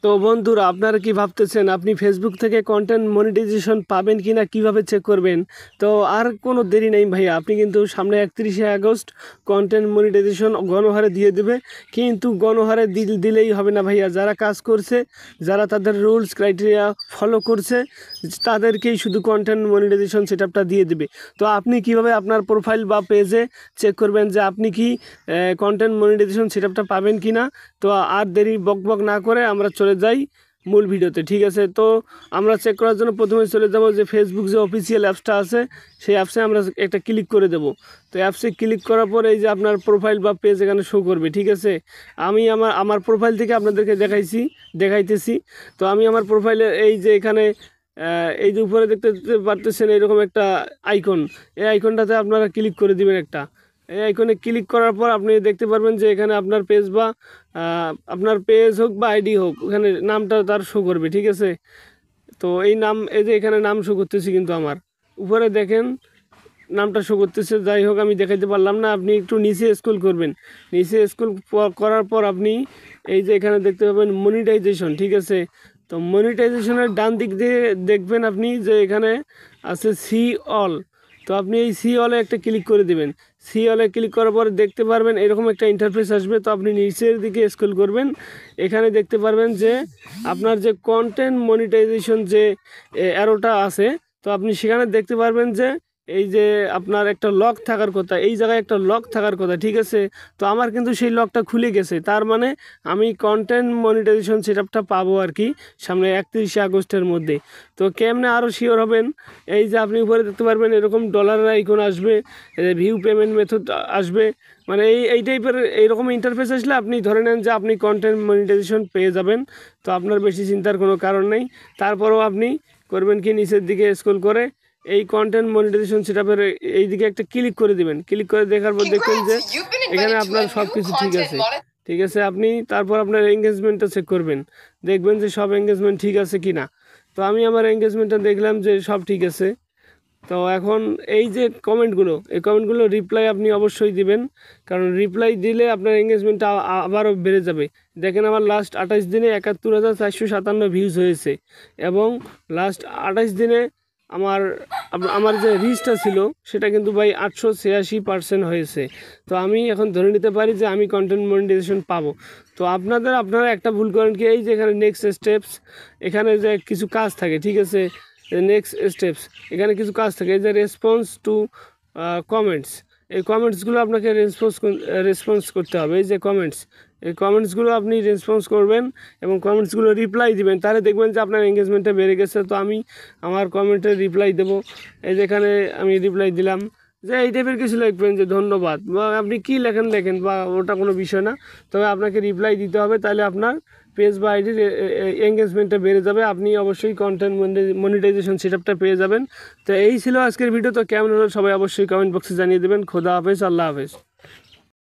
তো বন্ধুরা, আপনারা কি ভাবতেছেন আপনি ফেসবুক থেকে কন্টেন্ট মনিটাইজেশন পাবেন কি না, কীভাবে চেক করবেন? তো আর কোনো দেরি নেই ভাইয়া, আপনি কিন্তু সামনে 31শে আগস্ট কন্টেন্ট মনিটাইজেশন গণহারে দিয়ে দেবে। কিন্তু গণহারে দিলেই হবে না ভাইয়া, যারা কাজ করছে, যারা তাদের রুলস ক্রাইটেরিয়া ফলো করছে, তাদেরকেই শুধু কন্টেন্ট মনিটাইজেশন সেটআপটা দিয়ে দেবে। তো আপনি কিভাবে আপনার প্রোফাইল বা পেজে চেক করবেন যে আপনি কি কন্টেন্ট মনিটাইজেশন সেটআপটা পাবেন কি না? তো আর দেরি বকবক না করে আমরা চলে যাই মূল ভিডিওতে, ঠিক আছে? তো আমরা চেক করার জন্য প্রথমে চলে যাব যে ফেসবুক যে অফিসিয়াল অ্যাপসটা আছে, সেই অ্যাপসে আমরা একটা ক্লিক করে দেব। তো অ্যাপসে ক্লিক করার পর এই যে আপনার প্রোফাইল বা পেজ এখানে শো করবে, ঠিক আছে? আমি আমার প্রোফাইল থেকে আপনাদেরকে দেখাইতেছি। তো আমি আমার প্রোফাইলে এই যে এখানে এই যে উপরে দেখতে পারতেছেন এরকম একটা আইকন, এই আইকনটাতে আপনারা ক্লিক করে দিবেন একটা। এই আইকনে ক্লিক করার পর আপনি দেখতে পারবেন যে এখানে আপনার পেজ বা আপনার পেজ হোক বা আইডি হোক, ওখানে নামটা তার শো করবে, ঠিক আছে? তো এই নাম, এই যে এখানে নাম শো করতেছে, কিন্তু আমার উপরে দেখেন নামটা শো করতেছে। যাই হোক, আমি দেখাইতে পারলাম না, আপনি একটু নিচে স্ক্রল করবেন। নিচে স্ক্রল করার পর আপনি এই যে এখানে দেখতে পাবেন মনিটাইজেশন, ঠিক আছে? তো মনিটাইজেশনের ডান দিক দিয়ে দেখবেন আপনি যে এখানে আছে সি অল। তো আপনি এই সি অলে একটা ক্লিক করে দেবেন। সি অলে ক্লিক করার পর দেখতে পারবেন এরকম একটা ইন্টারফেস আসবে। তো আপনি নিচের দিকে স্ক্রল করবেন, এখানে দেখতে পারবেন যে আপনার যে কন্টেন্ট মনিটাইজেশন যে অ্যারোটা আছে, তো আপনি সেখানে দেখতে পারবেন যে এই যে আপনার একটা লক থাকার কথা, এই জায়গায় একটা লক থাকার কথা, ঠিক আছে? তো আমার কিন্তু সেই লকটা খুলে গেছে, তার মানে আমি কন্টেন্ট মনিটাইজেশন সেটআপটা পাবো আর কি সামনে 31শে আগস্টের মধ্যে। তো কেমনে আরও শিওর হবেন? এই যে আপনি উপরে দেখতে পারবেন এরকম ডলারের আইকন আসবে, ভিউ পেমেন্ট মেথড আসবে, মানে এই টাইপের এইরকম ইন্টারফেস আসলে আপনি ধরে নেন যে আপনি কন্টেন্ট মনিটাইজেশন পেয়ে যাবেন। তো আপনার বেশি চিন্তার কোনো কারণ নেই। তারপরেও আপনি করবেন কি, নিচের দিকে স্ক্রল করে এই কন্টেন্ট মনিটাইজেশন সেটআপের এই দিকে একটা ক্লিক করে দিবেন। ক্লিক করে দেখার পর দেখবেন যে এখানে আপনার সব কিছু ঠিক আছে, ঠিক আছে? আপনি তারপর আপনার এঙ্গেজমেন্টটা চেক করবেন, দেখবেন যে সব এঙ্গেজমেন্ট ঠিক আছে কি না। তো আমি আমার এঙ্গেজমেন্টটা দেখলাম যে সব ঠিক আছে। তো এখন এই যে কমেন্টগুলো, এই কমেন্টগুলো রিপ্লাই আপনি অবশ্যই দিবেন, কারণ রিপ্লাই দিলে আপনার এঙ্গেজমেন্টটা আবারও বেড়ে যাবে। দেখেন আমার লাস্ট 28 দিনে 71,457 ভিউজ হয়েছে, এবং লাস্ট 28 দিনে আমার যে রিচটা ছিল সেটা কিন্তু ভাই 886% হয়েছে। তো আমি এখন ধরে নিতে পারি যে আমি কন্টেন্ট মনিটাইজেশন পাবো। তো আপনারা একটা ভুল করেন কি, এই যে এখানে নেক্সট স্টেপস, এখানে যে কিছু কাজ থাকে, ঠিক আছে? নেক্সট স্টেপস, এখানে কিছু কাজ থাকে, এই যে রেসপন্স টু কমেন্টস, এই কমেন্টসগুলো আপনাকে রেসপন্স করতে হবে। এই যে কমেন্টস, এই কমেন্টসগুলো আপনি রেসপন্স করবেন এবং কমেন্টসগুলো রিপ্লাই দিবেন, তাহলে দেখবেন যে আপনার এঙ্গেজমেন্টটা বেড়ে গেছে। তো আমি আমার কমেন্টে রিপ্লাই দেবো, এই যেখানে আমি রিপ্লাই দিলাম যে এই টাইপের কিছু লিখবেন যে ধন্যবাদ, বা আপনি কী লেখেন বা ওটা কোনো বিষয় না, তবে আপনাকে রিপ্লাই দিতে হবে, তাহলে আপনার পেজ বা আইডির এঙ্গেজমেন্টটা বেড়ে যাবে, আপনি অবশ্যই কন্টেন্ট মনিটাইজেশন সেটআপটা পেয়ে যাবেন। তো এই ছিল আজকের ভিডিও। তো কেমন হলো সবাই অবশ্যই কমেন্ট বক্সে জানিয়ে দেবেন। খোদা হাফেজ, আল্লাহ হাফেজ।